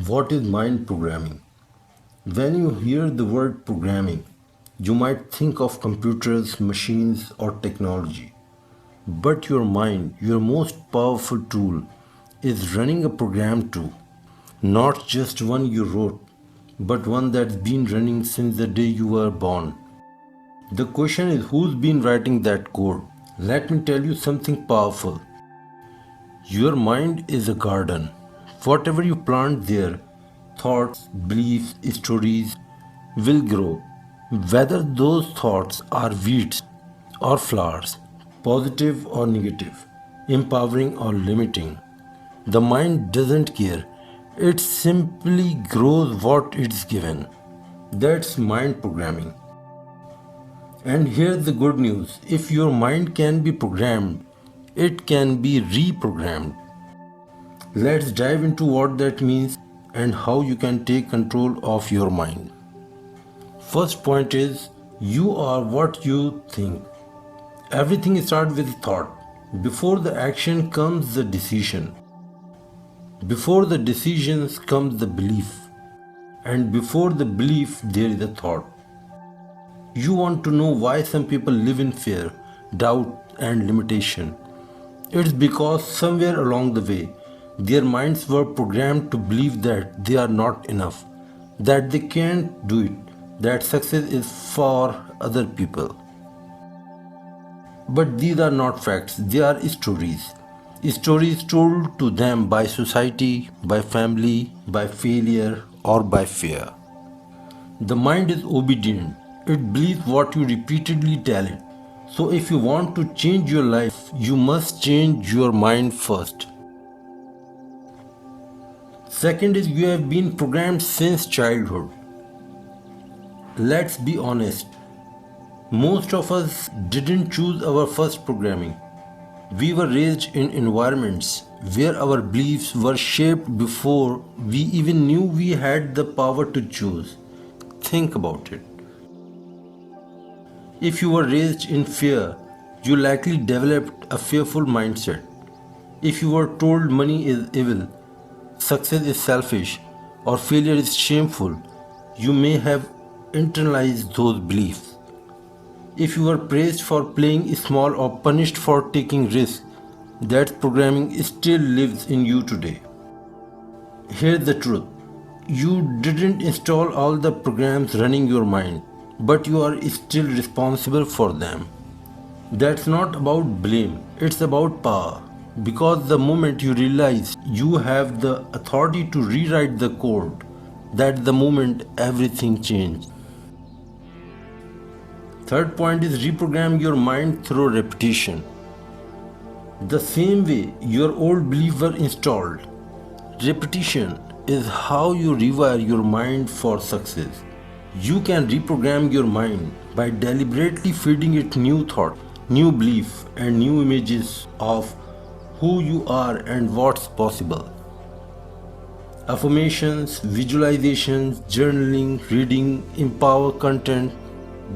What is mind programming? When you hear the word programming, you might think of computers, machines, or technology. But your mind, your most powerful tool, is running a program too. Not just one you wrote, but one that's been running since the day you were born. The question is, who's been writing that code? Let me tell you something powerful. Your mind is a garden. Whatever you plant there, thoughts, beliefs, stories, will grow. Whether those thoughts are weeds or flowers, positive or negative, empowering or limiting, the mind doesn't care. It simply grows what it's given. That's mind programming. And here's the good news, if your mind can be programmed, it can be reprogrammed. Let's dive into what that means and how you can take control of your mind. First point is, you are what you think. Everything starts with thought. Before the action comes the decision. Before the decisions comes the belief. And before the belief there is a thought. You want to know why some people live in fear, doubt, and limitation. It's because somewhere along the way, their minds were programmed to believe that they are not enough, that they can't do it, that success is for other people. But these are not facts, they are stories. Stories told to them by society, by family, by failure, or by fear. The mind is obedient. It believes what you repeatedly tell it. So if you want to change your life, you must change your mind first. Second is, you have been programmed since childhood. Let's be honest. Most of us didn't choose our first programming. We were raised in environments where our beliefs were shaped before we even knew we had the power to choose. Think about it. If you were raised in fear, you likely developed a fearful mindset. If you were told money is evil, success is selfish, or failure is shameful, you may have internalized those beliefs. If you were praised for playing small or punished for taking risks, that programming still lives in you today. Here's the truth. You didn't install all the programs running your mind, but you are still responsible for them. That's not about blame, it's about power. Because the moment you realize you have the authority to rewrite the code, that's the moment everything changes. Third point is, reprogram your mind through repetition. The same way your old beliefs were installed, repetition is how you rewire your mind for success. You can reprogram your mind by deliberately feeding it new thought, new belief, and new images of who you are and what's possible. Affirmations, visualizations, journaling, reading, empower content.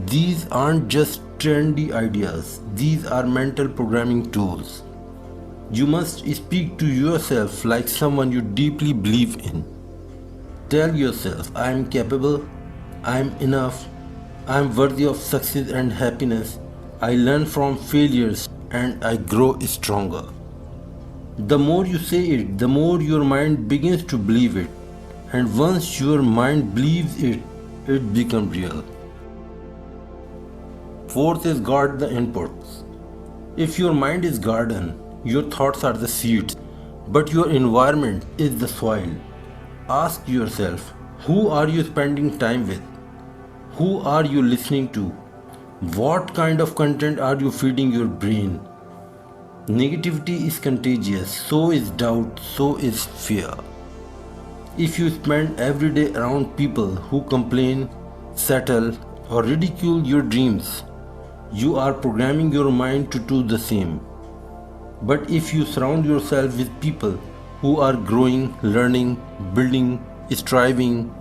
These aren't just trendy ideas, these are mental programming tools. You must speak to yourself like someone you deeply believe in. Tell yourself, I am capable, I am enough, I am worthy of success and happiness, I learn from failures and I grow stronger. The more you say it, the more your mind begins to believe it. And once your mind believes it, it becomes real. Fourth is, guard the inputs. If your mind is garden, your thoughts are the seeds, but your environment is the soil. Ask yourself, who are you spending time with? Who are you listening to? What kind of content are you feeding your brain? Negativity is contagious, so is doubt, so is fear. If you spend every day around people who complain, settle, or ridicule your dreams, you are programming your mind to do the same. But if you surround yourself with people who are growing, learning, building, striving,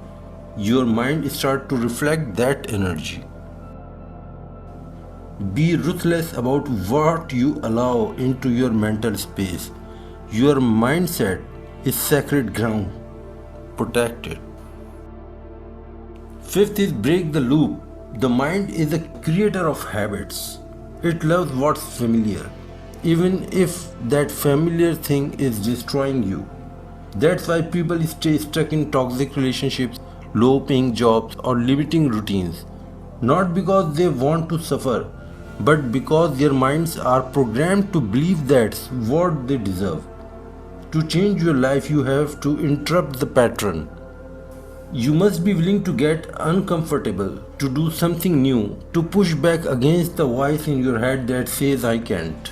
your mind starts to reflect that energy. Be ruthless about what you allow into your mental space. Your mindset is sacred ground. protect it. Fifth is break the loop. The mind is a creator of habits. It loves what's familiar, even if that familiar thing is destroying you. That's why people stay stuck in toxic relationships, low paying jobs, or limiting routines. Not because they want to suffer, but because their minds are programmed to believe that's what they deserve. To change your life, you have to interrupt the pattern. You must be willing to get uncomfortable, to do something new, to push back against the voice in your head that says I can't.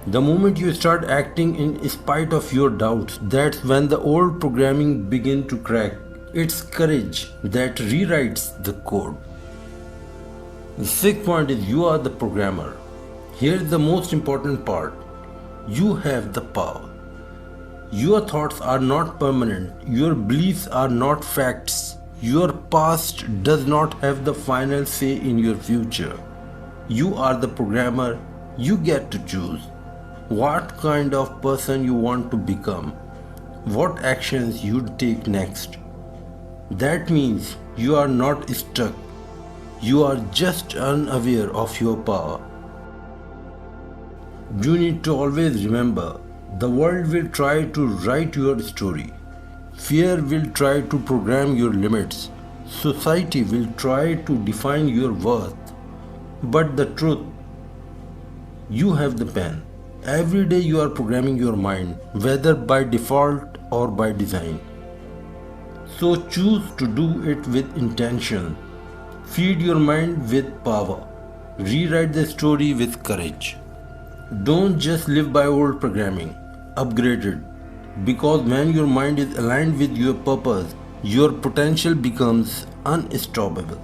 The moment you start acting in spite of your doubts, that's when the old programming begins to crack. It's courage that rewrites the code. The sixth point is you are the programmer. Here's the most important part. You have the power. Your thoughts are not permanent. Your beliefs are not facts. Your past does not have the final say in your future. You are the programmer. You get to choose what kind of person you want to become, what actions you take next. That means you are not stuck. You are just unaware of your power. You need to always remember the world will try to write your story. Fear will try to program your limits. Society will try to define your worth. But the truth, you have the pen. Every day you are programming your mind, whether by default or by design. So choose to do it with intention. Feed your mind with power. Rewrite the story with courage. Don't just live by old programming. Upgrade it. Because when your mind is aligned with your purpose, your potential becomes unstoppable.